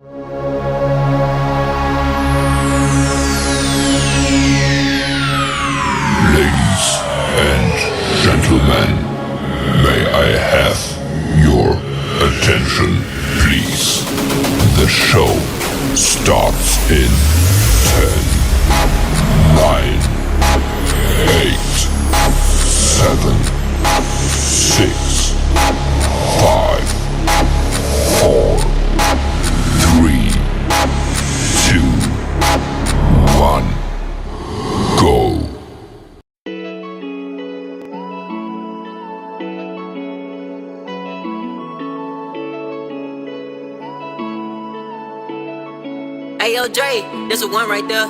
Ladies and gentlemen, may I have your attention, please? The show starts in 10, 9, 8, 7, 6, 5, 4, 3, 2, 1, go. Hey, yo, Dre, there's a one right there.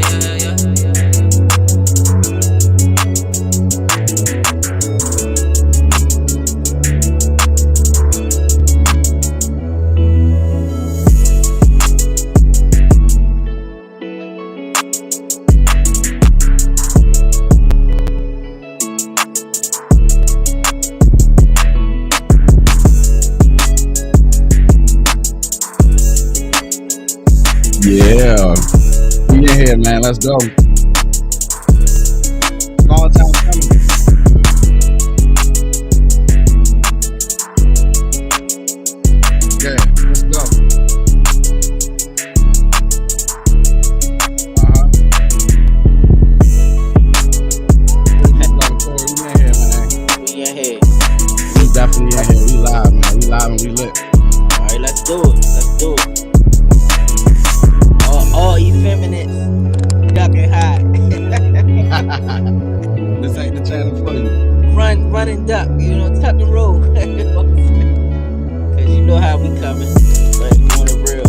Yeah. Yeah, we in here, man. Let's go. Long time coming. Yeah, let's go. We in here, man. We in here. We definitely in here. We live, man. We live and we lit. All right, let's do it. Let's do it. All effeminate, duck and hide. This ain't the channel for you. Run and duck. Tuck and roll. Cause you know how we coming. But on the real,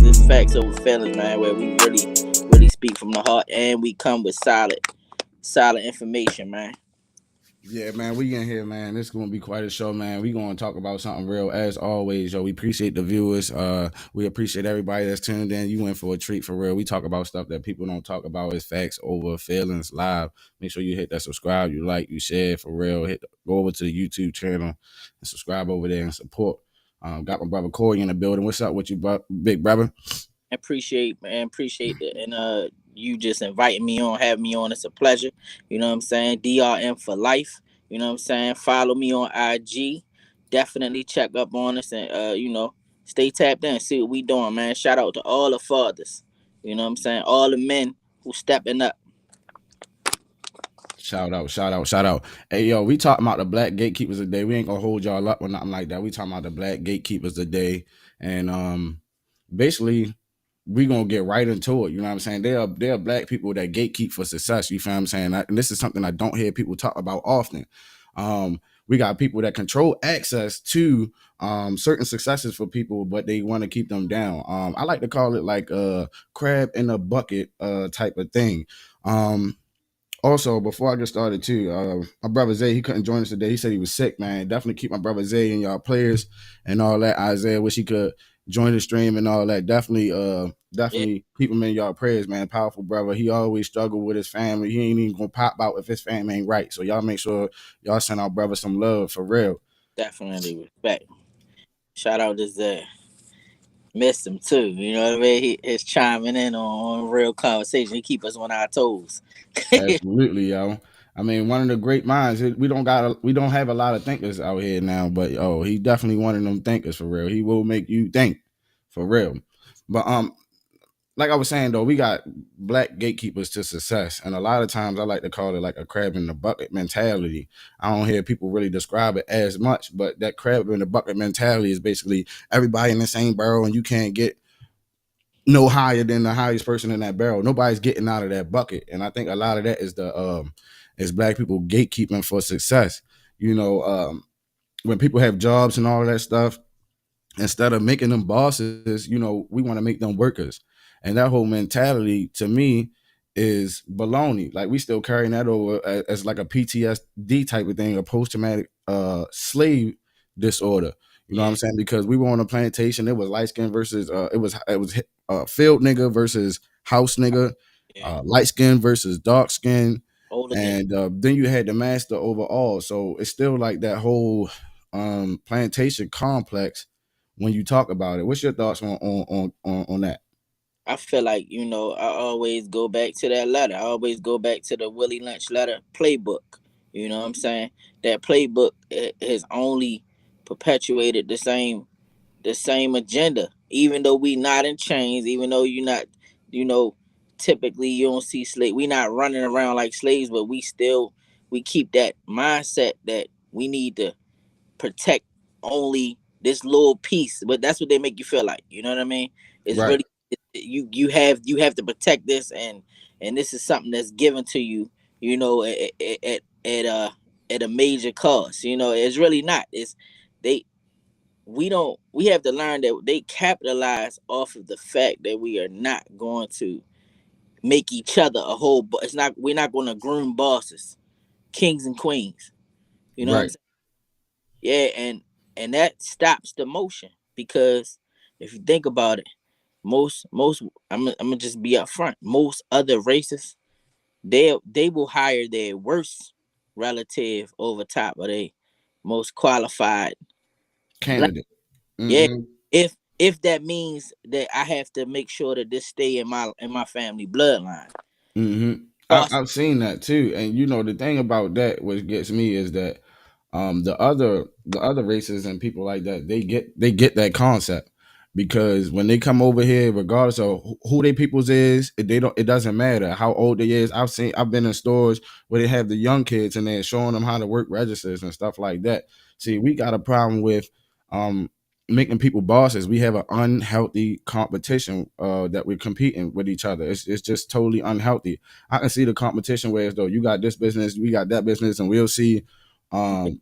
this facts over feelings, man. Where we really speak from the heart, and we come with solid information, man. Yeah, man, we in here, man. This is gonna be quite a show, man. We gonna talk about something real as always, yo. We appreciate the viewers. We appreciate everybody that's tuned in. You in for a treat for real. We talk about stuff that people don't talk about. It's facts over feelings live. Make sure you hit that subscribe, you like, you share for real. Go over to the YouTube channel and subscribe over there and support. Got my brother Corey in the building. What's up with you, big brother? Appreciate it, and you just inviting me on, having me on. It's a pleasure. You know what I'm saying? DRM for life. You know what I'm saying? Follow me on IG. Definitely check up on us, and stay tapped in. See what we doing, man. Shout out to all the fathers. You know what I'm saying? All the men who stepping up. Shout out. Hey, yo, we talking about the Black Gatekeepers today. We ain't gonna hold y'all up or nothing like that. We talking about the Black Gatekeepers today, and basically we gonna get right into it. You know what I'm saying? There are black people that gatekeep for success. You feel what I'm saying? And this is something I don't hear people talk about often. We got people that control access to certain successes for people, but they want to keep them down. I like to call it like a crab in a bucket type of thing. Also, before I get started too, my brother Zay, he couldn't join us today. He said he was sick, man. Definitely keep my brother Zay in y'all prayers and all that. Isaiah, wish he could join the stream and all that. Definitely keep him in y'all prayers, man. Powerful brother. He always struggled with his family. He ain't even gonna pop out if his family ain't right. So y'all make sure y'all send our brother some love for real. Definitely respect. Shout out to Zay. Missed him too. You know what I mean? He's chiming in on real conversation. He keep us on our toes. Absolutely, yo. I mean, one of the great minds. We don't have a lot of thinkers out here now, but he definitely one of them thinkers for real. He will make you think for real. But like I was saying though, we got black gatekeepers to success, and a lot of times I like to call it like a crab in the bucket mentality. I don't hear people really describe it as much, but that crab in the bucket mentality is basically everybody in the same barrel, and you can't get no higher than the highest person in that barrel. Nobody's getting out of that bucket, and I think a lot of that is black people gatekeeping for success. When people have jobs and all of that stuff, instead of making them bosses, we want to make them workers. And that whole mentality to me is baloney. Like we still carrying that over as like a PTSD type of thing, a post-traumatic slave disorder. You know what I'm saying? Because we were on a plantation. It was light skin versus it was field nigga versus house nigga, light skin versus dark skin, and then you had the master over all. So it's still like that whole plantation complex when you talk about it. What's your thoughts on that? I feel like, I always go back to that letter. I always go back to the Willie Lynch letter playbook. You know what I'm saying? That playbook has only perpetuated the same agenda. Even though we not in chains, even though you're not, you know, typically you don't see slave. We not running around like slaves, but we keep that mindset that we need to protect only this little piece. But that's what they make you feel like. You know what I mean? It's Right, really you have to protect this, and this is something that's given to you. At a major cost. It's really not. They we have to learn that they capitalize off of the fact that we are not going to make each other a whole. It's not. We're not going to groom bosses, kings and queens. You know what I'm right. saying? Yeah, and that stops the motion because if you think about it, most I'm gonna just be upfront. Most other races, they will hire their worst relative over top of their most qualified black. Candidate. Yeah, Hmm. if that means that I have to make sure that this stay in my family bloodline. Hmm. Boss, I've seen that too, and the thing about that, what gets me is that the other races and people like that, they get that concept, because when they come over here, regardless of who they peoples is, it doesn't matter how old they is. I've been in stores where they have the young kids and they're showing them how to work registers and stuff like that. See, we got a problem with um making people bosses. We have an unhealthy competition that we're competing with each other. It's just totally unhealthy. I can see the competition where as though you got this business, we got that business, and um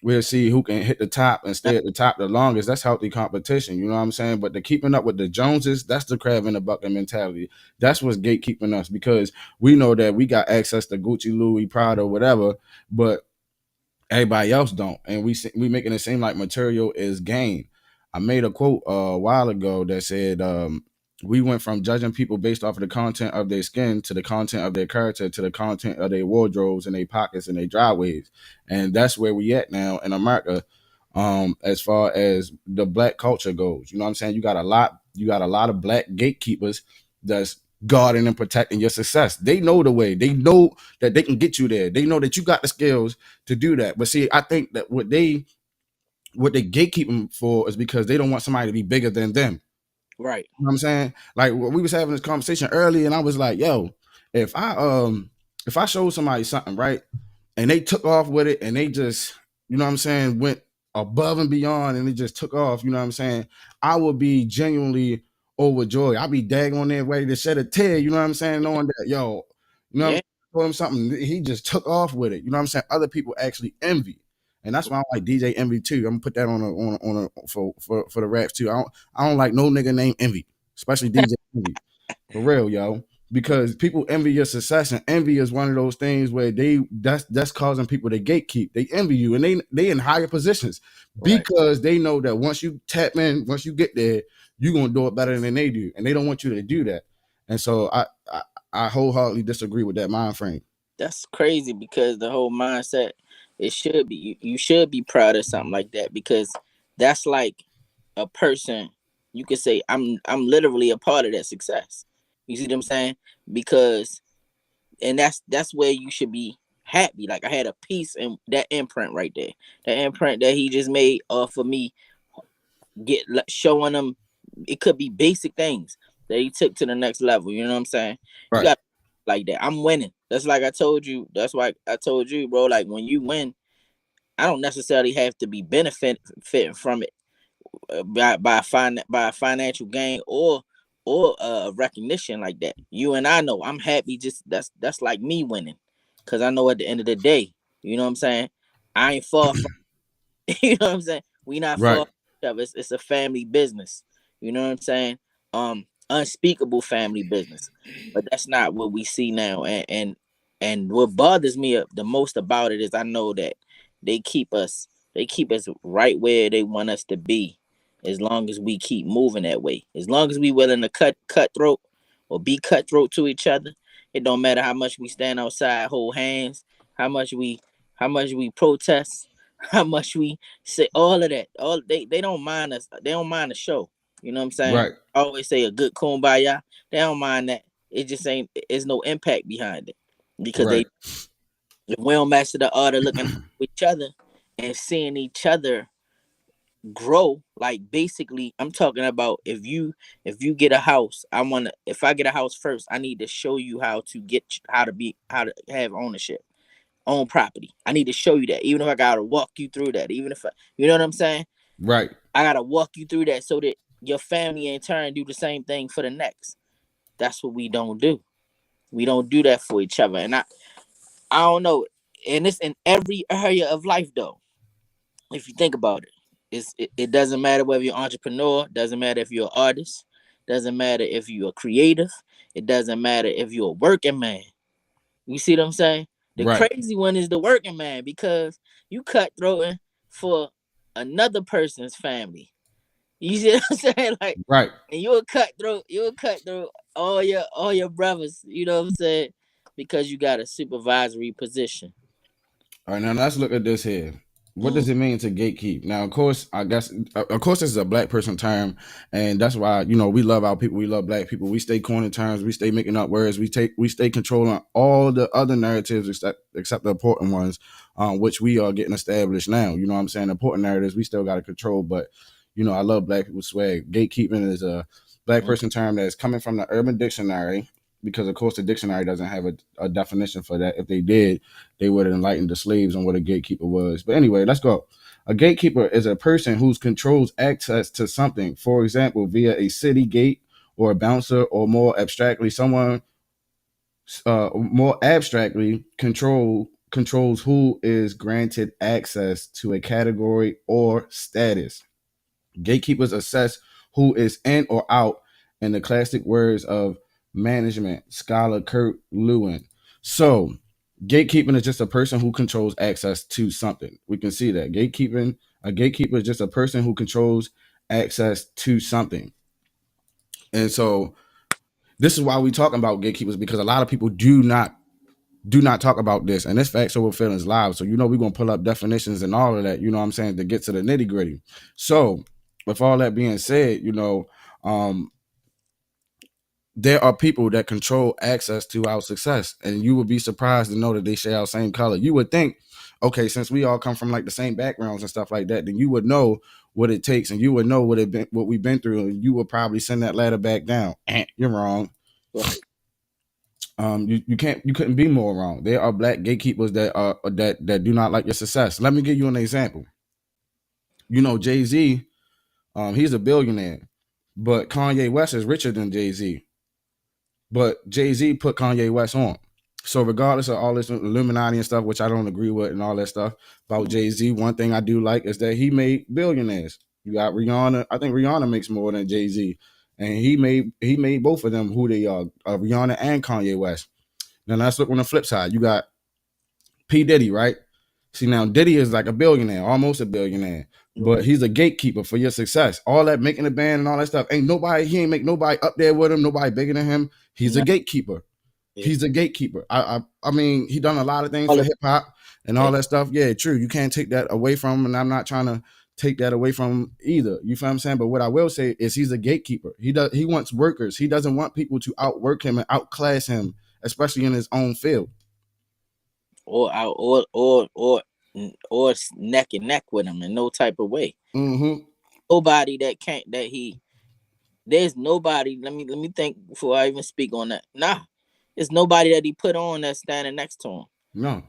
we'll see who can hit the top and stay at the top the longest. That's healthy competition. You know what I'm saying? But the keeping up with the Joneses, that's the crab in the bucket mentality. That's what's gatekeeping us, because we know that we got access to Gucci, Louis, Prada, whatever, but everybody else don't, and we making it seem like material is gain. I made a quote a while ago that said, we went from judging people based off of the content of their skin to the content of their character to the content of their wardrobes and their pockets and their driveways, and that's where we at now in America. As far as the black culture goes, you know what I'm saying? You got a lot of black gatekeepers that's guarding and protecting your success. They know the way. They know that they can get you there. They know that you got the skills to do that. But see, I think that what they gatekeep them for is because they don't want somebody to be bigger than them. right. You know what I'm saying? Like, we was having this conversation early, and I was like, "Yo, if I if I showed somebody something, right, and they took off with it, and they just, you know what I'm saying, went above and beyond, and they just took off, you know what I'm saying, I would be genuinely overjoyed. I'd be daggone there ready to shed a tear, you know what I'm saying, knowing that, yo, you know what I'm Yeah, saying, told him something, he just took off with it. You know what I'm saying? Other people actually envy. And that's why I like DJ Envy too. I'm gonna put that on a for the raps too. I don't like no nigga named Envy, especially DJ Envy. For real, yo. Because people envy your success, and envy is one of those things where that's causing people to gatekeep. They envy you, and they in higher positions right. because they know that once you tap in, once you get there, you're gonna do it better than they do, and they don't want you to do that. And so I wholeheartedly disagree with that mind frame. That's crazy because the whole mindset, it should be you should be proud of something like that because that's like a person you could say I'm literally a part of that success. You see what I'm saying? Because and that's where you should be happy. Like I had a piece in that imprint right there. That imprint that he just made for me showing them it could be basic things that he took to the next level. You know what I'm saying? You Right. got like that. I'm winning. That's like I told you. That's why I told you, bro. Like when you win, I don't necessarily have to be benefiting from it by a financial gain or recognition like that. You and I know I'm happy. Just that's like me winning, cause I know at the end of the day, you know what I'm saying. I ain't far from you know what I'm saying? We not Right. for each other. It's a family business. You know what I'm saying? Unspeakable family business. But that's not what we see now. And what bothers me the most about it is I know that they keep us they keep us right where they want us to be as long as we keep moving that way. As long as we willing to cutthroat or be cutthroat to each other, it don't matter how much we stand outside, hold hands, how much we protest, how much we say all of that. All they don't mind us. They don't mind the show. You know what I'm saying? Right. I always say a good kumbaya. They don't mind that. It just ain't. There's no impact behind it because Right. if we don't master the art of looking at each other and seeing each other grow. Like basically, I'm talking about if you get a house, if I get a house first, I need to show you how to have ownership, own property. I need to show you that, even if I gotta walk you through that, even if you know what I'm saying. Right. I gotta walk you through that so that your family in turn do the same thing for the next. That's what we don't do. We don't do that for each other, and I don't know. And it's in every area of life, though. If you think about it, it doesn't matter whether you're an entrepreneur, doesn't matter if you're an artist, doesn't matter if you're a creative, it doesn't matter if you're a working man. You see what I'm saying? The Right. crazy one is the working man because you cutthroating for another person's family. You see what I'm saying? Like, Right. and you're a cutthroat all your brothers, you know what I'm saying? Because you got a supervisory position. All right, now let's look at this here. What Mm, does it mean to gatekeep? Now, of course, I guess, of course, this is a black person term, and that's why we love our people, we love black people. We stay coining terms, we stay making up words, we stay controlling all the other narratives except the important ones, which we are getting established now. You know what I'm saying? Important narratives we still got to control, but I love black people swag. Gatekeeping is a black mm, person term that's coming from the Urban Dictionary, because of course the dictionary doesn't have a definition for that. If they did, they would have enlightened the slaves on what a gatekeeper was. But anyway, let's go. A gatekeeper is a person who controls access to something, for example, via a city gate or a bouncer, or more abstractly, someone more abstractly controls who is granted access to a category or status. Gatekeepers assess who is in or out, in the classic words of management scholar Kurt Lewin. So, gatekeeping is just a person who controls access to something. We can see that a gatekeeper is just a person who controls access to something. And so, this is why we talking about gatekeepers, because a lot of people do not talk about this, and this Facts Over Feelings live. So we're gonna pull up definitions and all of that, you know what I'm saying, to get to the nitty-gritty. So with all that being said, um there are people that control access to our success, and you would be surprised to know that they share our same color. You would think, okay, since we all come from like the same backgrounds and stuff like that, then you would know what it takes, and you would know what we've been through, and you would probably send that ladder back down. You're wrong. right. You couldn't be more wrong. There are black gatekeepers that do not like your success. Let me give you an example. Jay-Z, he's a billionaire, but Kanye West is richer than Jay-Z. But Jay-Z put Kanye West on. So regardless of all this Illuminati and stuff, which I don't agree with, and all that stuff about Jay-Z, one thing I do like is that he made billionaires. You got Rihanna. I think Rihanna makes more than Jay-Z, and he made both of them who they are, Rihanna and Kanye West. Now let's look on the flip side. You got P. Diddy, right? See, now Diddy is like a billionaire, almost a billionaire, but Right. he's a gatekeeper for your success. All that making a band and all that stuff, he ain't make nobody up there with him, nobody bigger than him. He's a No, gatekeeper. yeah. He's a gatekeeper. I mean, he done a lot of things All for of hip hop and yeah. all that stuff. Yeah, true. You can't take that away from him, and I'm not trying to take that away from him either. You feel what I'm saying? But what I will say is he's a gatekeeper. He wants workers. He doesn't want people to outwork him and outclass him, especially in his own field. Or out or neck and neck with him in no type of way. Mm-hmm. Nobody that can't that he there's nobody. Let me think before I even speak on that. Nah, there's nobody that he put on that's standing next to him. No,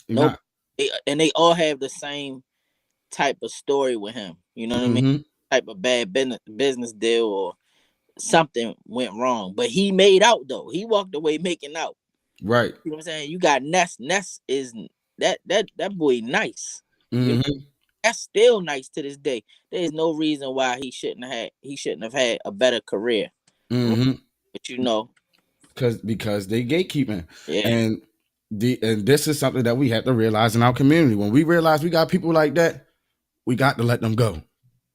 you're Nope. not. And they all have the same type of story with him. You know what I mean? Mm-hmm. Type of bad business deal or something went wrong. But he made out though. He walked away making out. Right. You know what I'm saying? You got Ness. Ness is that boy nice. You know, Mm-hmm. that's still nice to this day. There's no reason why he shouldn't have had a better career. Mm-hmm. But you know, Because they gatekeeping, yeah. and this is something that we have to realize in our community. When we realize we got people like that, we got to let them go,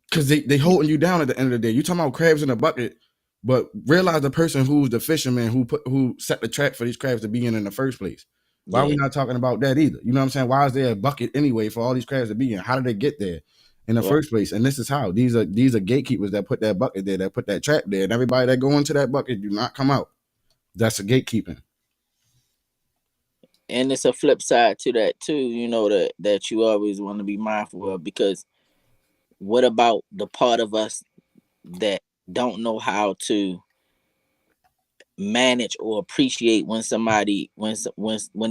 because they holding you down at the end of the day. You talking about crabs in a bucket, but realize the person who's the fisherman who set the trap for these crabs to be in the first place. Why are we Yeah. not talking about that either? You know what I'm saying? Why is there a bucket anyway for all these crabs to be in? How did they get there in the Right. first place? And this is how these are gatekeepers that put that bucket there, that put that trap there, and everybody that go into that bucket do not come out. That's a gatekeeping. And it's a flip side to that too, that you always want to be mindful of, because what about the part of us that don't know how to manage or appreciate when somebody when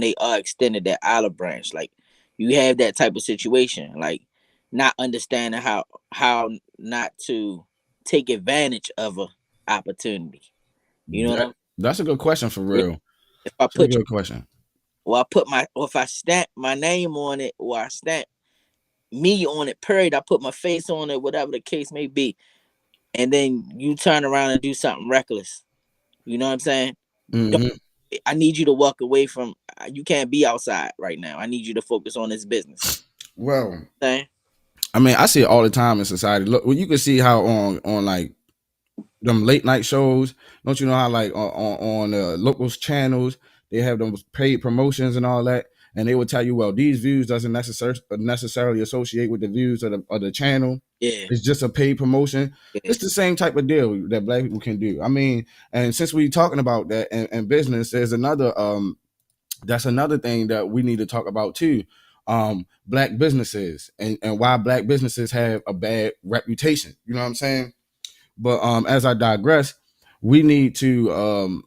they are extended that olive branch? Like, you have that type of situation, like not understanding how not to take advantage of a opportunity. You know what That I'm that's a good question for Yeah. real. If I That's a put good question. or if I stamp my name on it, or I stamp me on it, period, I put my face on it, whatever the case may be, and then you turn around and do something reckless. You know what I'm saying? Don't, Hmm. I need you to walk away from. You can't be outside right now. I need you to focus on this business. Well, Saying, I mean, I see it all the time in society. Look, well, you can see how on like them late night shows. Don't you know how like on locals channels they have those paid promotions and all that, and they would tell you, well, these views doesn't necessarily associate with the views of the channel. yeah, It's just a paid promotion. yeah, It's the same type of deal that black people can do. I mean, and since we're talking about that and business, there's another that's another thing that we need to talk about too. Black businesses and why black businesses have a bad reputation. You know what I'm saying? But as I digress, we need to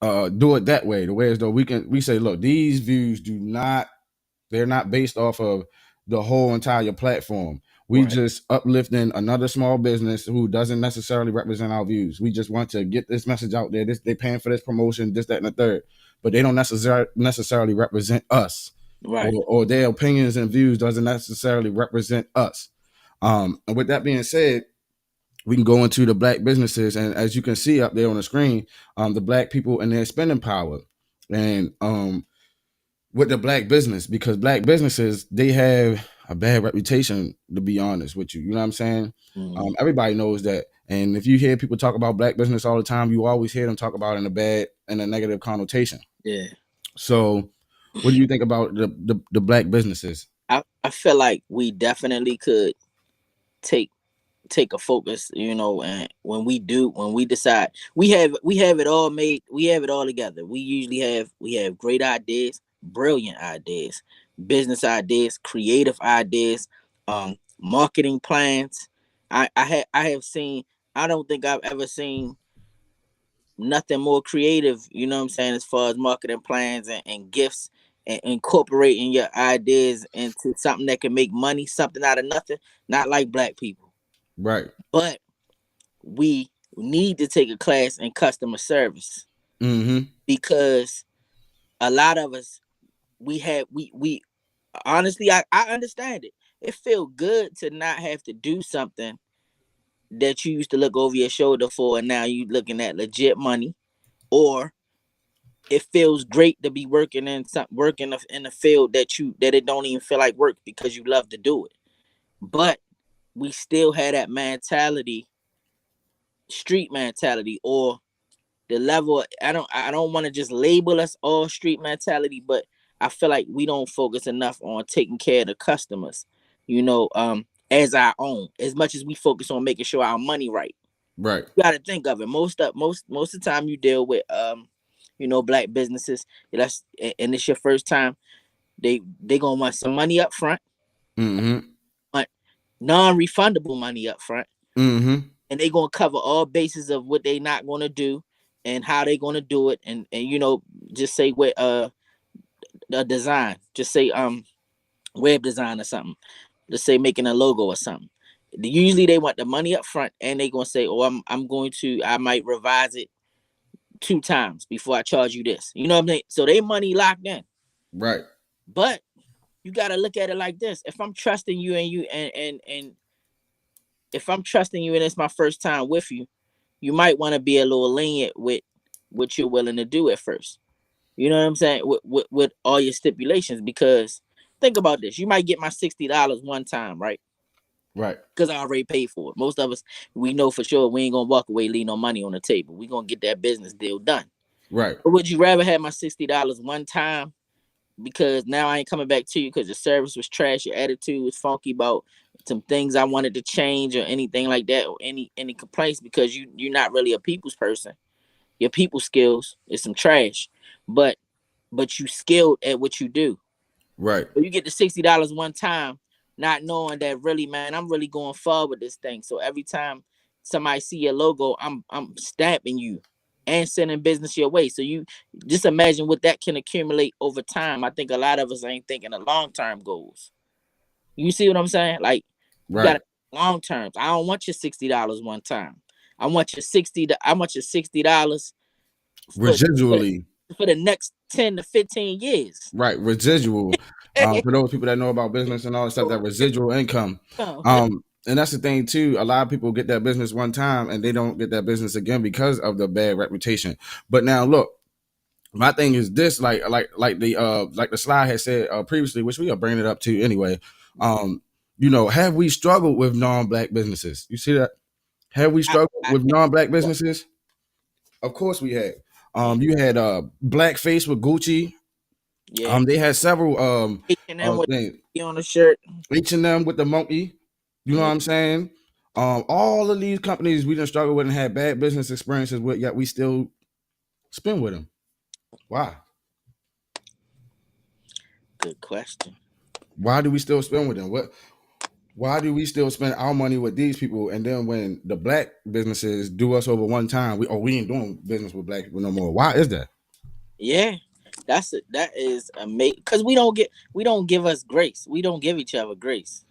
do it that way, the way as though we say, look, these views they're not based off of the whole entire platform. We right, just uplifting another small business who doesn't necessarily represent our views. We just want to get this message out there. They're paying for this promotion, this, that, and the third, but they don't necessarily represent us, right. or their opinions and views doesn't necessarily represent us. And with that being said, we can go into the black businesses, and as you can see up there on the screen, the black people and their spending power, and with the black business, because black businesses, they have a bad reputation, to be honest with you. You know what I'm saying? Mm-hmm. Everybody knows that, and if you hear people talk about black business all the time, you always hear them talk about it in a bad and a negative connotation. Yeah. So, what do you think about the black businesses? I feel like we definitely could take take a focus, and when we decide, we have it all made, we have it all together. We have great ideas, brilliant ideas, business ideas, creative ideas, marketing plans. I have seen, I don't think I've ever seen nothing more creative, what I'm saying, as far as marketing plans and gifts, and incorporating your ideas into something that can make money, something out of nothing. Not like black people, Right. but we need to take a class in customer service, Mm-hmm. because a lot of us, we honestly, I understand it. It feels good to not have to do something that you used to look over your shoulder for, and now you looking at legit money. Or it feels great to be working in a field that it don't even feel like work, because you love to do it. But we still had that mentality, street mentality, or the level. I don't want to just label us all street mentality, but I feel like we don't focus enough on taking care of the customers, as our own, as much as we focus on making sure our money right. Right. You got to think of it. Most of the time you deal with black businesses, that's and it's your first time, they gonna want some money up front, Mm-hmm. want non-refundable money up front, Mm-hmm. and they gonna cover all bases of what they not gonna do and how they gonna do it, and just say what a design, just say web design or something, let's say making a logo or something. Usually they want the money up front, and they gonna say, oh, I might revise it 2 times before I charge you this. You know what I mean? So they money locked in. Right. But you gotta look at it like this. If I'm trusting you, and if I'm trusting you and it's my first time with you, you might want to be a little lenient with what you're willing to do at first. You know what I'm saying? With all your stipulations, because think about this. You might get my $60 one time, right? Right. Because I already paid for it. Most of us, we know for sure we ain't gonna walk away, leave no money on the table. We gonna get that business deal done. Right. Or would you rather have my $60 one time because now I ain't coming back to you because the service was trash, your attitude was funky about some things I wanted to change or anything like that, or any complaints because you're not really a people's person. Your people skills is some trash, but you skilled at what you do. Right. So you get the $60 one time, not knowing that really, man, I'm really going far with this thing. So every time somebody see your logo, I'm stamping you and sending business your way. So you just imagine what that can accumulate over time. I think a lot of us ain't thinking of long term goals. You see what I'm saying? Like you Right. got long terms. I don't want your $60 one time. I want your $60 for for, Residually. for the next 10 to 15 years. Right. Residual. For those people that know about business and all that stuff, that residual income. And that's the thing too. A lot of people get that business one time and they don't get that business again because of the bad reputation. But now look, my thing is this, like the slide had said previously, which we are bringing it up to anyway. Have we struggled with non-black businesses? You see that? Have we struggled with non-black businesses? Of course we had. You had Blackface with Gucci. Yeah. They had several H&M with things. on the shirt. H&M with the monkey. You know Yeah. what I'm saying? All of these companies we done struggled with and had bad business experiences with, yet we still spend with them. Why? Good question. Why do we still spend with them? Why do we still spend our money with these people? And then when the black businesses do us over one time, we ain't doing business with black people no more. Why is that? Yeah. That is amazing because we don't give us grace. We don't give each other grace.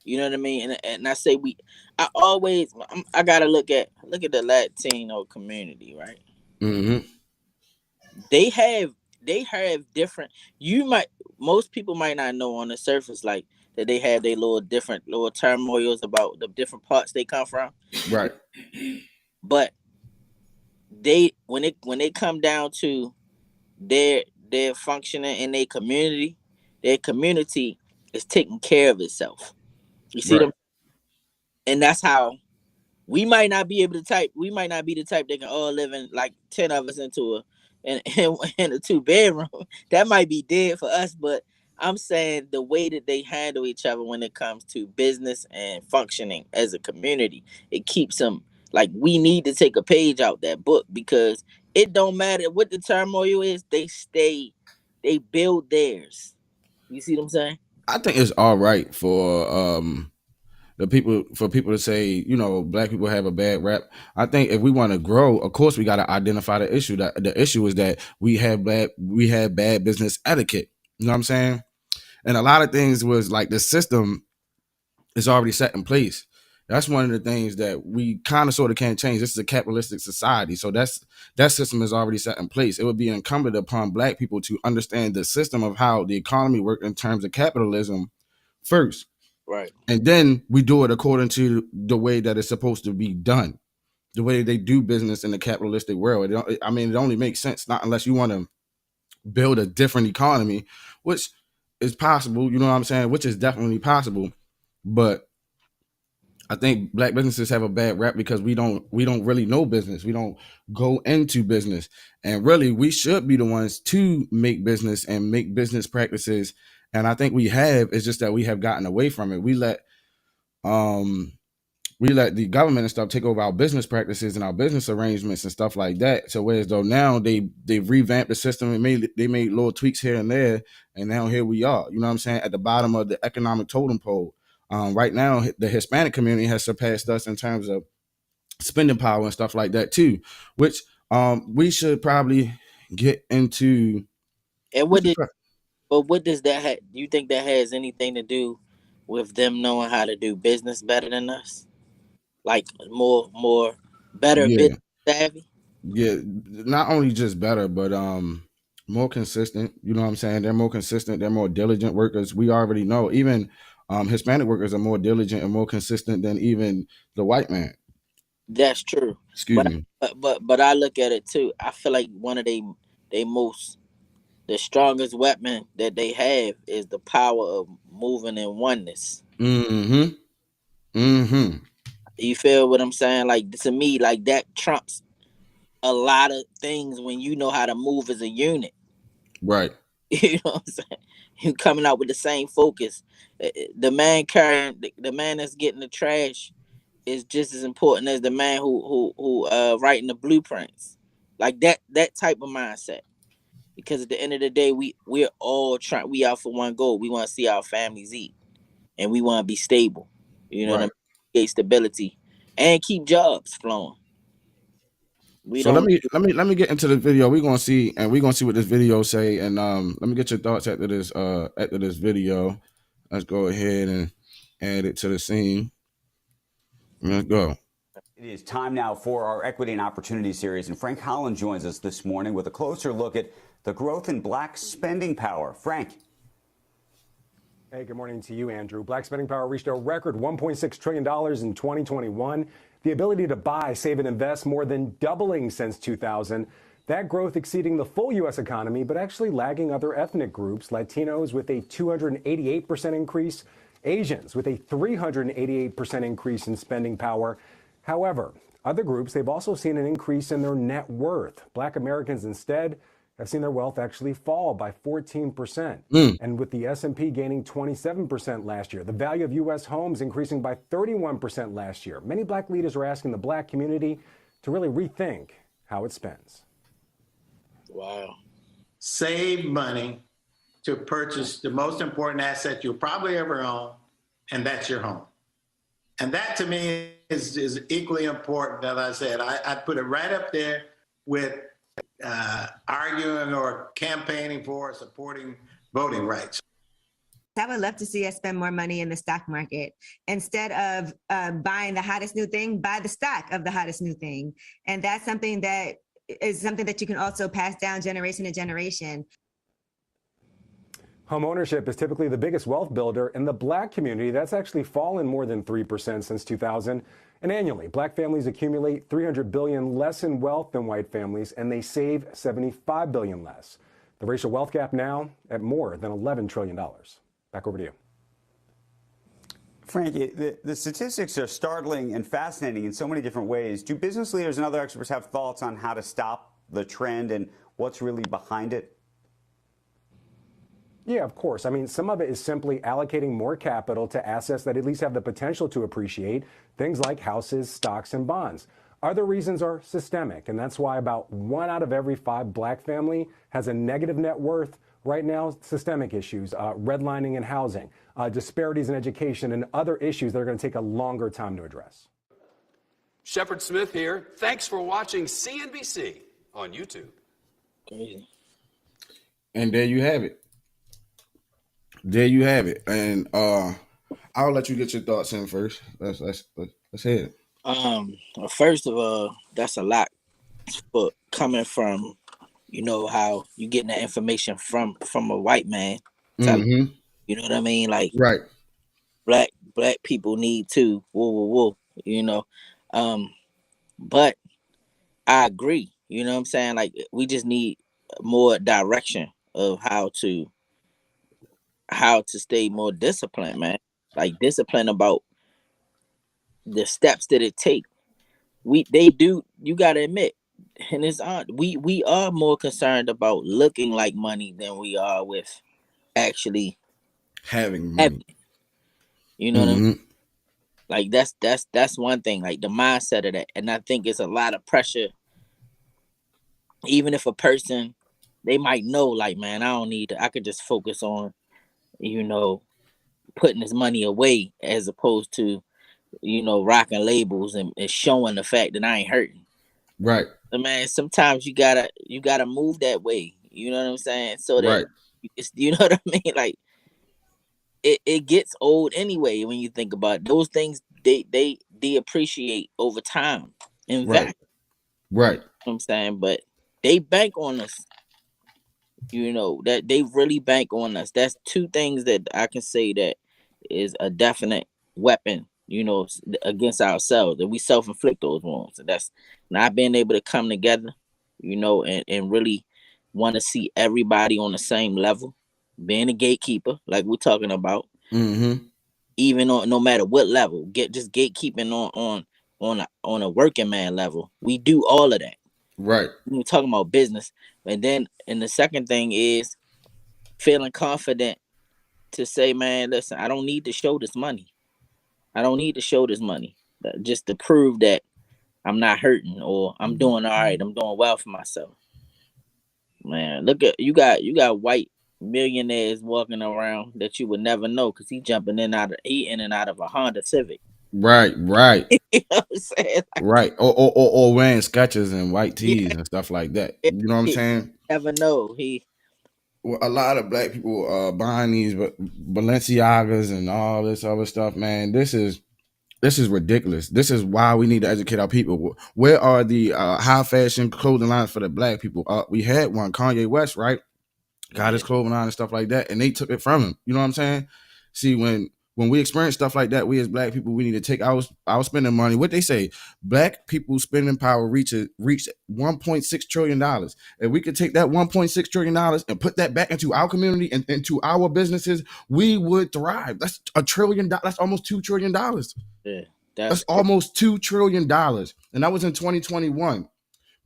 You know what I mean? And I say I gotta look at the Latino community, right? Mm-hmm. They have different. You might Most people might not know on the surface like that they have their little different little turmoils about the different parts they come from, Right. but when they come down to their functioning in their community is taking care of itself. You see Right. them, and that's how we might not be the type that can all live in like 10 of us into in a two bedroom. That might be dead for us, but I'm saying the way that they handle each other when it comes to business and functioning as a community, it keeps them like we need to take a page out that book because it don't matter what the turmoil is, they build theirs. You see what I'm saying? I think it's all right for people to say, black people have a bad rap. I think if we want to grow, of course we got to identify the issue. That the issue is that we have bad business etiquette. You know what I'm saying? And a lot of things was like the system is already set in place. That's one of the things that we kind of sort of can't change. This is a capitalistic society, so that system is already set in place. It would be incumbent upon black people to understand the system of how the economy works in terms of capitalism first, Right. and then we do it according to the way that it's supposed to be done, the way they do business in the capitalistic world. It only makes sense, not unless you want to build a different economy, which is possible. You know what I'm saying? Which is definitely possible, but I think black businesses have a bad rap because we don't really know business. We don't go into business, and really we should be the ones to make business and make business practices. And I think we have. It's just that we have gotten away from it. Um we let the government and stuff take over our business practices and our business arrangements and stuff like that. So whereas though now they've revamped the system and they made little tweaks here and there, and now here we are. You know what I'm saying? At the bottom of the economic totem pole. Right now, the Hispanic community has surpassed us in terms of spending power and stuff like that too, which we should probably get into. And what does that do you think that has anything to do with them knowing how to do business better than us? Like more better business Yeah, savvy? yeah. Not only just better, but more consistent. You know what I'm saying? They're more consistent. They're more diligent workers. We already know. Even Hispanic workers are more diligent and more consistent than even the white man. That's true. Excuse But me. but I look at it too. I feel like one of they most the strongest weapon that they have is the power of moving in oneness. Mm-hmm. Mm-hmm. You feel what I'm saying? Like to me, like that trumps a lot of things when you know how to move as a unit. Right. You know what I'm saying? You coming out with the same focus. The man carrying the man that's getting the trash is just as important as the man who writing the blueprints. Like that type of mindset. Because at the end of the day, we're all trying. We out for one goal. We want to see our families eat, and we want to be stable. You know what I Right. mean? Create stability and keep jobs flowing. We So let don't. me get into the video. We're gonna see what this video say, and let me get your thoughts after this video. Let's go ahead and add it to the scene. Let's go. It is time now for our Equity and Opportunity series, and Frank Holland joins us this morning with a closer look at the growth in black spending power. Frank. Hey, good morning to you, Andrew. Black spending power reached a record $1.6 trillion in 2021. The ability to buy, save, and invest more than doubling since 2000. That growth exceeding the full U.S. economy, but actually lagging other ethnic groups. Latinos with a 288% increase, Asians with a 388% increase in spending power. However, other groups, they've also seen an increase in their net worth. Black Americans instead have seen their wealth actually fall by 14%. And with the S&P gaining 27% last year, the value of U.S. homes increasing by 31% last year. Many black leaders are asking the black community to really rethink how it spends. Wow. Save money to purchase the most important asset you'll probably ever own, and that's your home. And that to me is equally important. As I said, I'd put it right up there with arguing or campaigning for or supporting voting rights. I would love to see us spend more money in the stock market. Instead of buying the hottest new thing, buy the stock of the hottest new thing. And that's something that you can also pass down generation to generation. Home ownership is typically the biggest wealth builder in the black community. That's actually fallen more than 3% since 2000. And annually, black families accumulate $300 billion less in wealth than white families, and they save $75 billion less. The racial wealth gap now at more than $11 trillion. Back over to you. Frankie, the statistics are startling and fascinating in so many different ways. Do business leaders and other experts have thoughts on how to stop the trend and what's really behind it? Yeah, of course. I mean, some of it is simply allocating more capital to assets that at least have the potential to appreciate, things like houses, stocks, and bonds. Other reasons are systemic, and that's why about 1 out of every 5 black family has a negative net worth. Right now, systemic issues, redlining in housing, disparities in education, and other issues that are going to take a longer time to address. Shepard Smith here. Thanks for watching CNBC on YouTube. Crazy. And there you have it. There you have it. And I'll let you get your thoughts in first. Let's hear it. First of all, that's a lot for coming from, you know, how you getting that information from a white man. You know what I mean? Like, Right. Black people need to whoa, you know. But I agree. You know what I'm saying? Like, we just need more direction of how to stay more disciplined, man. Like, discipline about the steps that it take. You gotta admit, and it's on. We are more concerned about looking like money than we are with actually having money. You know what I mean? Like, that's one thing. Like, the mindset of that, and I think it's a lot of pressure. Even if a person, they might know, like, man, I could just focus on, you know, putting this money away as opposed to, you know, rocking labels and showing the fact that I ain't hurting. Right. But man, sometimes you gotta move that way. You know what I'm saying? So that you know what I mean? Like, it gets old anyway when you think about it. Those things. They depreciate over time in value. Right. You know what I'm saying? But they bank on us. You know, that they really bank on us. That's two things that I can say that is a definite weapon, you know, against ourselves, that we self-inflict those wounds. And that's not being able to come together, you know, and really want to see everybody on the same level, being a gatekeeper, like we're talking about, even on no matter what level, just gatekeeping on a working man level. We do all of that. Right. We're talking about business. And the second thing is feeling confident to say, man, listen, I don't need to show this money. I don't need to show this money just to prove that I'm not hurting or I'm doing all right. I'm doing well for myself. Man, look at you got white millionaires walking around that you would never know because he in and out of a Honda Civic. Right. Right. You know what I'm saying? Like, Right. Or wearing Skechers and white tees yeah, and stuff like that. You know what I'm he saying? never know. He Well, a lot of black people buying these Balenciagas and all this other stuff, man. This is ridiculous. This is why we need to educate our people. Where are the high fashion clothing lines for the black people? We had one, Kanye West, right? Got his clothing line and stuff like that, and they took it from him. You know what I'm saying? See, when we experience stuff like that, we as black people, we need to take our spending money. What they say, black people spending power reached $1.6 trillion. If we could take that $1.6 trillion and put that back into our community and into our businesses, we would thrive. That's $1 trillion. That's almost $2 trillion. yeah, That's that's almost $2 trillion. And that was in 2021.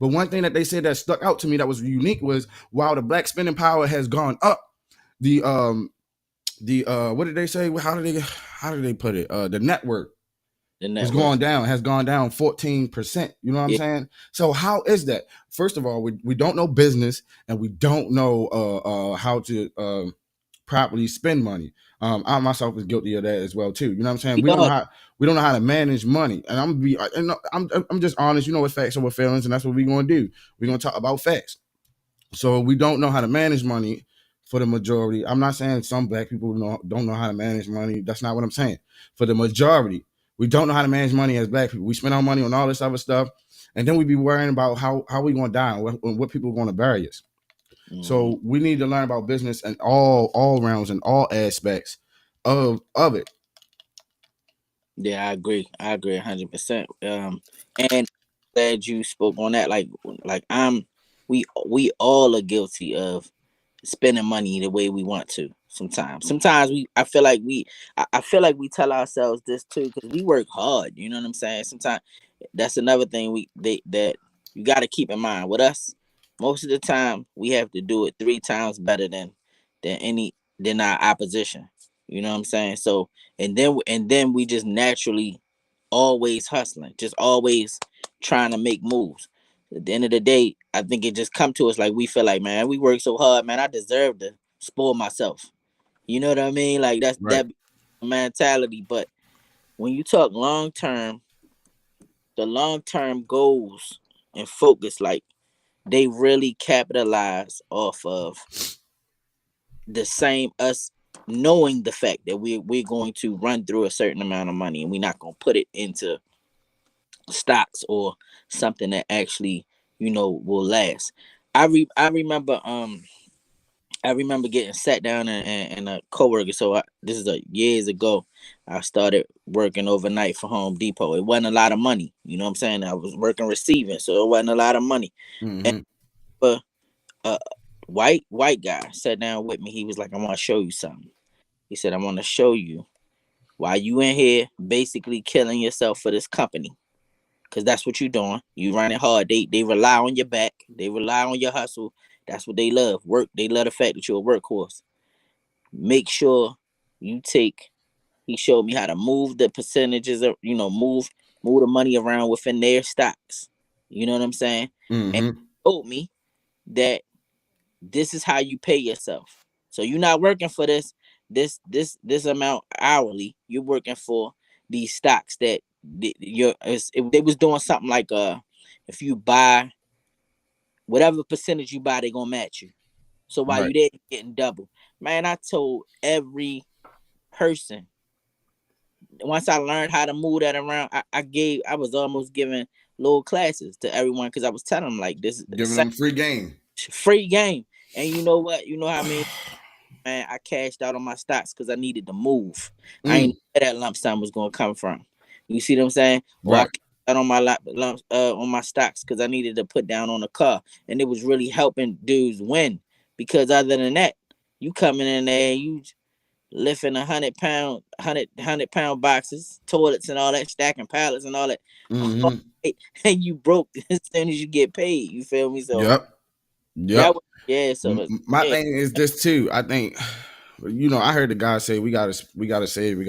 But one thing that they said that stuck out to me that was unique was while the black spending power has gone up, the what did they say? How did they put it? The network the has network. has gone down 14%. You know what I'm Yeah, saying? So how is that? First of all, we don't know business and we don't know how to properly spend money. I myself is guilty of that as well too. You know what I'm saying? we We don't know are. how to manage money. And I'm just honest. You know what facts over feelings, and that's what we're gonna do. We're gonna talk about facts. So we don't know how to manage money for the majority. I'm not saying some black people don't know how to manage money. That's not what I'm saying. For the majority, we don't know how to manage money as black people. We spend our money on all this other stuff, and then we be worrying about how we gonna die and what people are gonna bury us. So we need to learn about business and all rounds and all aspects of it. Yeah, I agree. I agree 100%. And glad you spoke on that. Like we all are guilty of spending money the way we want to. Sometimes I feel like we tell ourselves this too because we work hard. You know what I'm saying? Sometimes that's another thing that you got to keep in mind with us. Most of the time, we have to do it 3 times better than our opposition. You know what I'm saying? So and then we just naturally always hustling, just always trying to make moves. At the end of the day, I think it just come to us like we feel like, man, we work so hard, man, I deserve to spoil myself. You know what I mean? Like that's Right. that mentality. But when you talk long term, the long term goals and focus, like they really capitalize off of the same us knowing the fact that we're going to run through a certain amount of money and we're not going to put it into stocks or something that actually will last. I remember getting sat down and a coworker. So this is years ago. I started working overnight for Home Depot. It wasn't a lot of money. You know what I'm saying? I was working receiving, so it wasn't a lot of money. And Mm-hmm. but a white guy sat down with me. He was like, "I want to show you something." He said, "I want to show you why you in here basically killing yourself for this company." Cause that's what you're doing. You running hard. They rely on your back. They rely on your hustle. That's what they love. Work. They love the fact that you're a workhorse. Make sure you take. He showed me how to move the percentages of move the money around within their stocks. You know what I'm saying? And Mm-hmm. he told me that this is how you pay yourself. So you're not working for this amount hourly. You're working for these stocks that they was doing something like if you buy whatever percentage you buy, they gonna match you. So while Right. you there, you're getting double. Man, I told every person once I learned how to move that around, I was almost giving little classes to everyone because I was telling them like this Giving is them free game. free game. And you know what? You know how I mean? Man, I cashed out on my stocks because I needed to move. I ain't Mm. know where that lump sum was gonna come from. You see what I'm saying? Or I Right. cashed out on my on my stocks because I needed to put down on a car, and it was really helping dudes win. Because other than that, you coming in there, you lifting 100 pound boxes, toilets and all that, stacking pallets and all that. Mm-hmm. and you broke as soon as you get paid. You feel me? So Yep. that Yep. was, yeah. So My yeah, thing is this too. I think, I heard the guy say we gotta save, we gotta save, we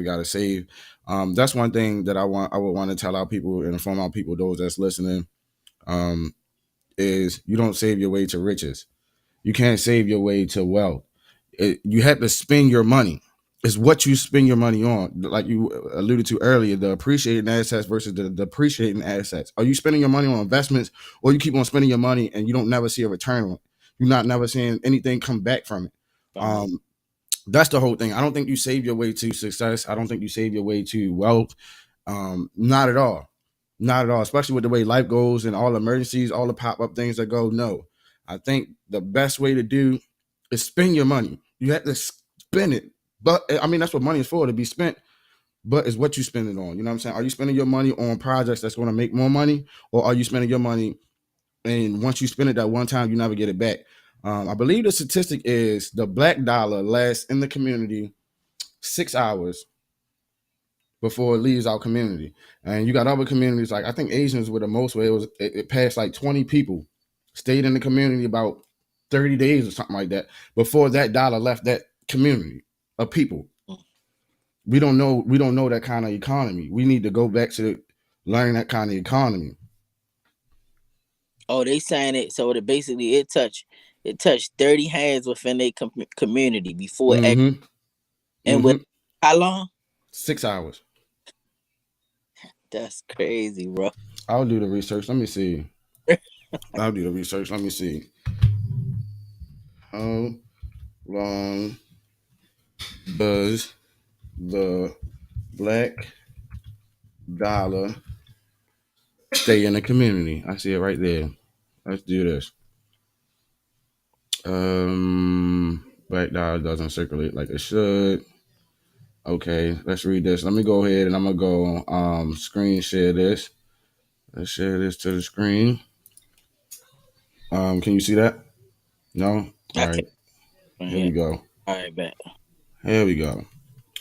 gotta save. That's one thing that I would want to tell our people and inform our people, those that's listening, is you don't save your way to riches. You can't save your way to wealth. You have to spend your money. It's what you spend your money on. Like you alluded to earlier, the appreciating assets versus the depreciating assets. Are you spending your money on investments, or you keep on spending your money and you don't never see a return on it? You're not never seeing anything come back from it. That's the whole thing. I don't think you save your way to success. I don't think you save your way to wealth. Not at all. Not at all. Especially with the way life goes and all emergencies, all the pop-up things that go. No. I think the best way to do is spend your money. You have to spend it. But I mean, that's what money is for, to be spent. But it's what you spend it on. You know what I'm saying? Are you spending your money on projects that's going to make more money? Or are you spending your money and once you spend it that one time, you never get it back? I believe the statistic is the black dollar lasts in the community 6 hours before it leaves our community. And you got other communities, like I think Asians were the most, where it passed like 20 people, stayed in the community about 30 days or something like that before that dollar left that community of people. We don't know that kind of economy. We need to go back to learn that kind of economy. oh, they saying it. So basically it touched 30 hands within their community before Mm-hmm. and with how long? 6 hours. That's crazy, bro. I'll do the research. Let me see. I'll do the research. Let me see. How long does the black dollar stay in the community? I see it right there. Let's do this. Black dollar doesn't circulate like it should. Okay, let's read this. Let me go ahead and I'm gonna go screen share this. Let's share this to the screen. Can you see that? No? All Okay. right. Here we go. All right, bet. Here we go.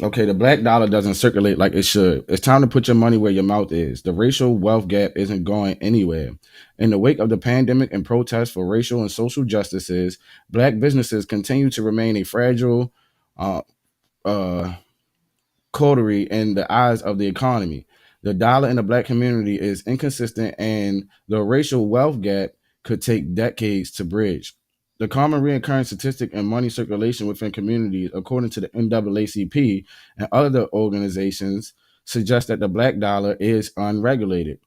Okay, the black dollar doesn't circulate like it should. It's time to put your money where your mouth is. The racial wealth gap isn't going anywhere. In the wake of the pandemic and protests for racial and social justices, black businesses continue to remain a fragile coterie in the eyes of the economy. The dollar in the black community is inconsistent, and the racial wealth gap could take decades to bridge. The common recurring statistic in money circulation within communities, according to the NAACP and other organizations, suggests that the black dollar is unregulated.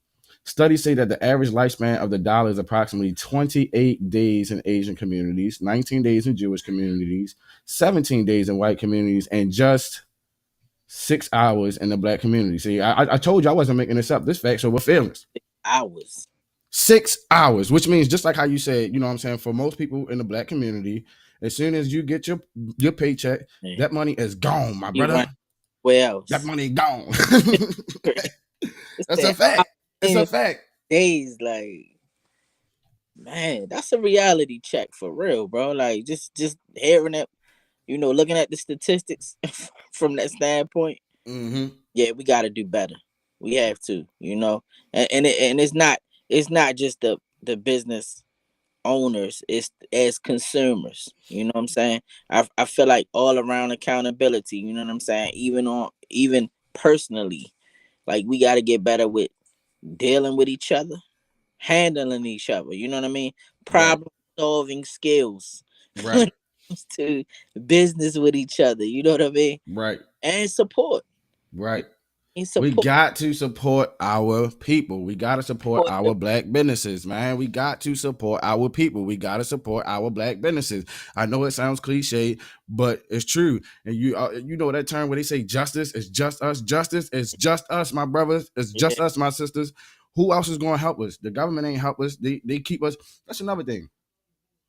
Studies say that the average lifespan of the dollar is approximately 28 days in Asian communities, 19 days in Jewish communities, 17 days in white communities, and just 6 hours in the black community. See, I told you I wasn't making this up. This facts over feelings. Hours. 6 hours, which means just like how you said, you know what I'm saying, for most people in the black community, as soon as you get your paycheck, that money is gone, my brother. Where else? That money gone. That's a fact. It's a fact. Days, like, man, that's a reality check for real, bro. Like just hearing it, looking at the statistics from that standpoint. Yeah, we got to do better. We have to, and it's not just the business owners, it's as consumers. You know what I'm saying? I feel like all around accountability. You know what I'm saying? Even personally, like we got to get better with dealing with each other, handling each other. You know what I mean? Problem solving skills. Right. To business with each other. You know what I mean? Right. And support. Right. We got to support our people. We got to support our black businesses, man. We got to support our people. We got to support our black businesses. I know it sounds cliche, but it's true. And you know that term where they say justice is just us. Justice is just us, my brothers. It's just us, my sisters. Who else is going to help us? The government ain't help us. They keep us. That's another thing.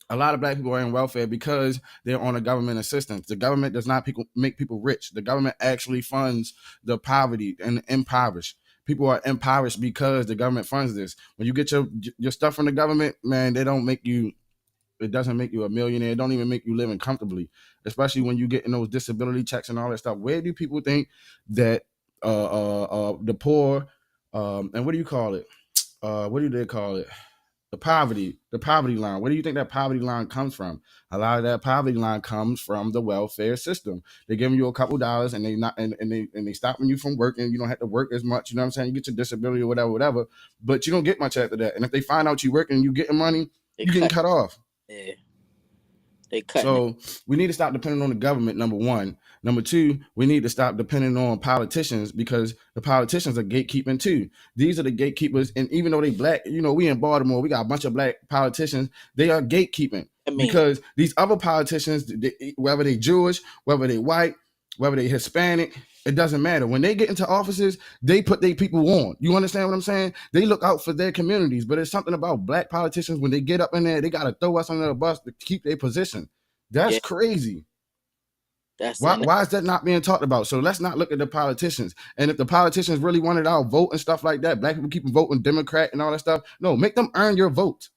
A lot of black people are in welfare because they're on a government assistance. The government does not make people rich. The government actually funds the poverty and the impoverished. People are impoverished because the government funds this. When you get your stuff from the government, man, it doesn't make you a millionaire. It don't even make you living comfortably, especially when you get in those disability checks and all that stuff. Where do people think that the poor, and what do you call it? what do they call it? The poverty line. Where do you think that poverty line comes from? A lot of that poverty line comes from the welfare system. They're giving you a couple dollars and they stopping you from working. You don't have to work as much. You know what I'm saying? You get your disability or whatever, but you don't get much after that. And if they find out you working and you getting money, you're getting cut off. Yeah. They cutting So we need to stop depending on the government, number one. Number two, we need to stop depending on politicians because the politicians are gatekeeping too. These are the gatekeepers. And even though they black, we in Baltimore, we got a bunch of black politicians. They are gatekeeping because these other politicians, whether they Jewish, whether they white, whether they Hispanic, it doesn't matter. When they get into offices, they put their people on. You understand what I'm saying? They look out for their communities, but it's something about black politicians when they get up in there, they got to throw us under the bus to keep their position. That's crazy. Why is that not being talked about? So let's not look at the politicians. And if the politicians really wanted our vote and stuff like that, black people keep voting Democrat and all that stuff. No, make them earn your vote.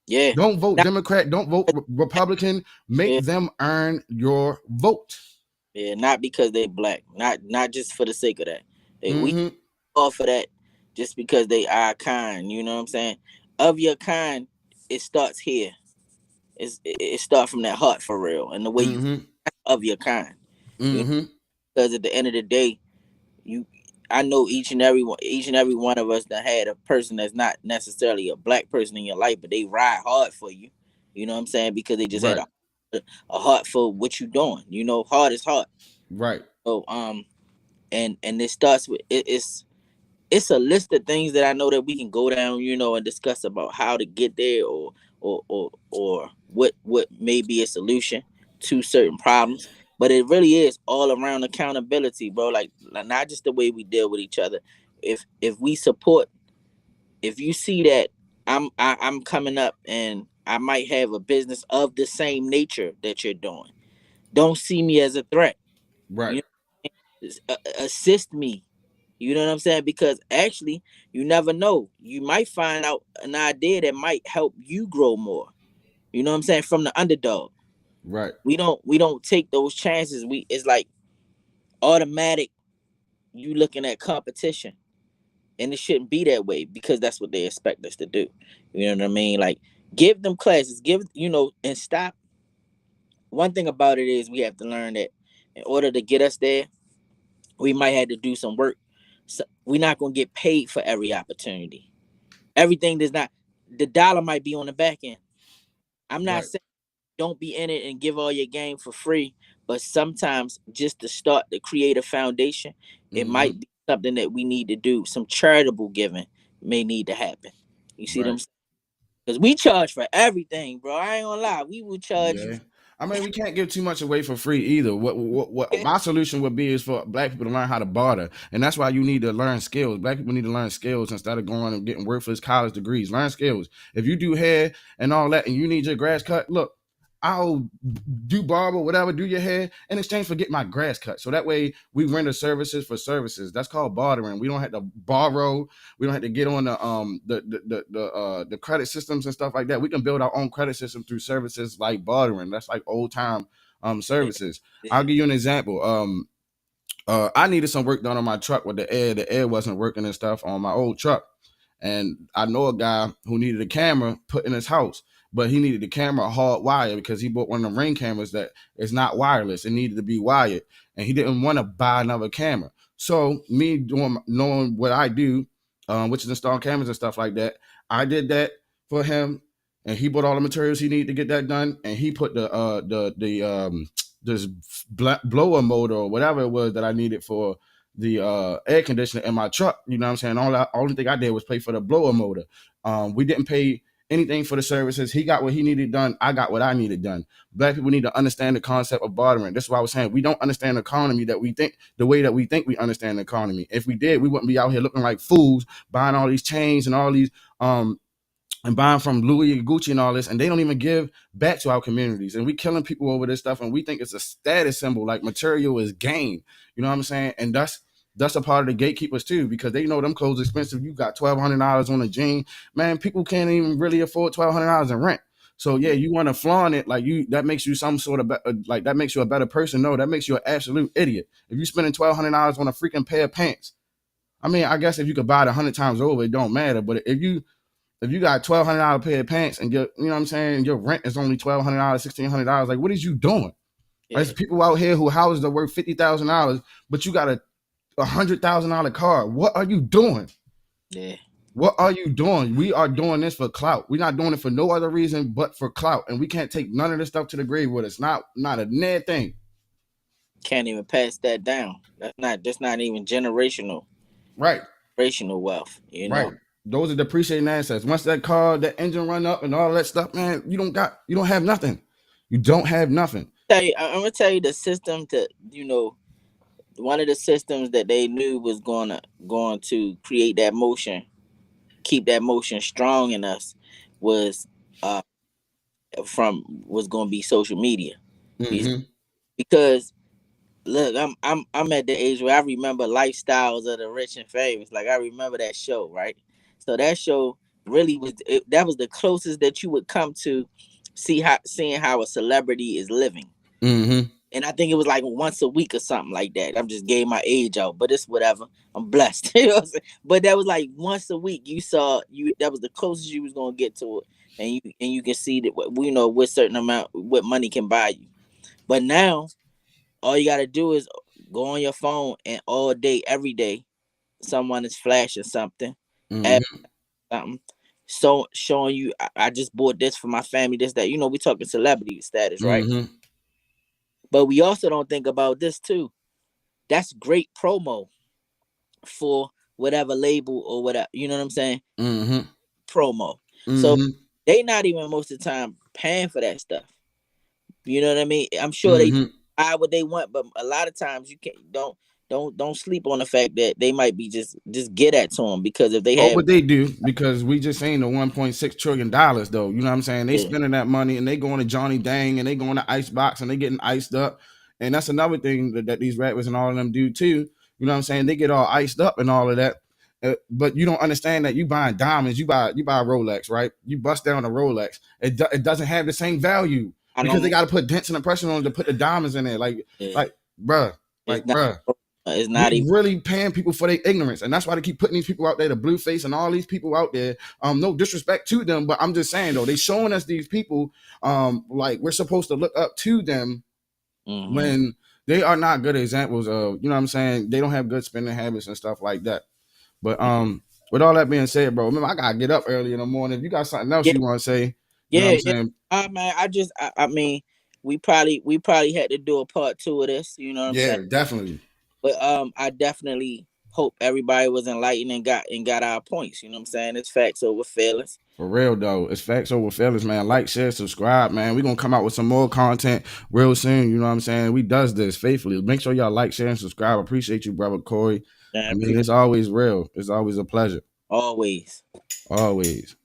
Yeah. Don't vote Democrat. Don't vote Republican. Make them earn your vote. Yeah, not because they black, not just for the sake of that. We all for that just because they are kind. You know what I'm saying? Of your kind, it starts here. It starts from that heart for real, and the way you of your kind. Because at the end of the day, I know each and every one of us that had a person that's not necessarily a black person in your life, but they ride hard for you. You know what I'm saying? Because they just had a heart for what you doing. Heart is heart. Right. So and it starts with it's a list of things that I know that we can go down, and discuss about how to get there or what may be a solution to certain problems. But it really is all around accountability, bro. Like not just the way we deal with each other. If we support, if you see that I'm coming up and I might have a business of the same nature that you're doing, don't see me as a threat. Right. Assist me. You know what I'm saying? Because actually, you never know. You might find out an idea that might help you grow more. You know what I'm saying? From the underdog. Right. We don't take those chances. It's like automatic. You looking at competition, and it shouldn't be that way because that's what they expect us to do. You know what I mean? Like give them classes, and stop. One thing about it is we have to learn that in order to get us there, we might have to do some work. So we're not gonna get paid for every opportunity. Everything does not. The dollar might be on the back end. I'm not saying don't be in it and give all your game for free, but sometimes just to start to create a foundation, it might be something that we need to do. Some charitable giving may need to happen. You see them? Because we charge for everything, bro. I ain't gonna lie. We will charge you. I mean, we can't give too much away for free either. What my solution would be is for black people to learn how to barter. And that's why you need to learn skills. Black people need to learn skills instead of going and getting worthless college degrees. Learn skills. If you do hair and all that and you need your grass cut, look, I'll do barber, whatever, do your hair in exchange for getting my grass cut. So that way we render services for services. That's called bartering. We don't have to borrow. We don't have to get on the credit systems and stuff like that. We can build our own credit system through services like bartering. That's like old time services. I'll give you an example. I needed some work done on my truck with the air. The air wasn't working and stuff on my old truck. And I know a guy who needed a camera put in his house, but he needed the camera hard wired because he bought one of the Ring cameras that is not wireless. It needed to be wired, and he didn't want to buy another camera. So me knowing what I do, which is install cameras and stuff like that, I did that for him, and he bought all the materials he needed to get that done, and he put this blower motor or whatever it was that I needed for the air conditioner in my truck. You know what I'm saying? Only thing I did was pay for the blower motor. We didn't pay anything for the services. He got what he needed done. I got what I needed done. Black people need to understand the concept of bartering. That's why I was saying we don't understand the economy the way that we think we understand the economy. If we did, we wouldn't be out here looking like fools buying all these chains and all these and buying from Louis and Gucci and all this, and they don't even give back to our communities. And we killing people over this stuff, and we think it's a status symbol, like material is gain. You know what I'm saying? And that's a part of the gatekeepers too, because they know them clothes expensive. You got $1,200 on a jean, man. People can't even really afford $1,200 in rent. So yeah, you want to flaunt it like that makes you some sort of like that makes you a better person. No, that makes you an absolute idiot. If you spending $1,200 on a freaking pair of pants, I mean, I guess if you could buy it 100 times over, it don't matter. But if you got $1,200 pair of pants and you know what I'm saying, your rent is only $1,200, $1,600, like what is you doing? Yeah. There's people out here who houses are worth $50,000, but you got a $100,000 car. What are you doing? Yeah. What are you doing? We are doing this for clout. We're not doing it for no other reason but for clout, and we can't take none of this stuff to the grave with us. Not a near thing. Can't even pass that down. That's not even generational. Right. Generational wealth. You know. Right. Those are depreciating assets. Once that car, that engine run up and all that stuff, man, you don't have nothing. You don't have nothing. I'm gonna tell you the system to, you know, one of the systems that they knew was going to create that motion, keep that motion strong in us, was going to be social media. Mm-hmm. Because look, I'm at the age where I remember Lifestyles of the Rich and Famous. Like, I remember that show, right? So that show really that was the closest that you would come to seeing how a celebrity is living. Mm-hmm. And I think it was like once a week or something like that. I'm just gave my age out, but it's whatever. I'm blessed. You know what I'm saying? But that was like once a week. That was the closest you was gonna get to it, and you can see that, you know, what certain amount, what money can buy you. But now, all you gotta do is go on your phone, and all day, every day, someone is flashing something, Mm-hmm. something, so showing you, I just bought this for my family, this, that. You know, we talking celebrity status, right? Mm-hmm. But we also don't think about this too. That's great promo for whatever label or whatever. You know what I'm saying? Mm-hmm. Promo. So Mm-hmm. they not even most of the time paying for that stuff. You know what I mean? I'm sure they Mm-hmm. buy what they want, but a lot of times you can't. Don't sleep on the fact that they might be just get at to them, because if they Oh, have, but they do, because we just saying the $1.6 trillion though. You know what I'm saying? They yeah, spending that money and they going to Johnny Dang and they going to Icebox and they getting iced up. And that's another thing that these rappers and all of them do too. You know what I'm saying? They get all iced up and all of that. But you don't understand that you buying diamonds, you buy a Rolex, right? You bust down a Rolex. It doesn't have the same value I because they don't. got to put dents and impression on it to put the diamonds in there. Yeah, Bruh, it's not. bruh. It's not We even. really paying people for their ignorance, and that's why they keep putting these people out there, the Blueface and all these people out there. No disrespect to them, but I'm just saying though, they showing us these people, like we're supposed to look up to them when they are not good examples of, you know what I'm saying? They don't have good spending habits and stuff like that. But with all that being said, bro, remember I gotta get up early in the morning. If you got something else Yeah, you want to say, you know what yeah, I'm yeah. saying? Man, I mean, we probably had to do a part 2 of this. You know what I'm saying? Yeah, definitely. But I definitely hope everybody was enlightened and got our points. You know what I'm saying? It's facts over feelings. For real though, it's facts over feelings, man. Like, share, subscribe, man. We're gonna come out with some more content real soon. You know what I'm saying? We does this faithfully. Make sure y'all like, share, and subscribe. Appreciate you, brother Corey. I mean, it's always real. It's always a pleasure. Always. Always.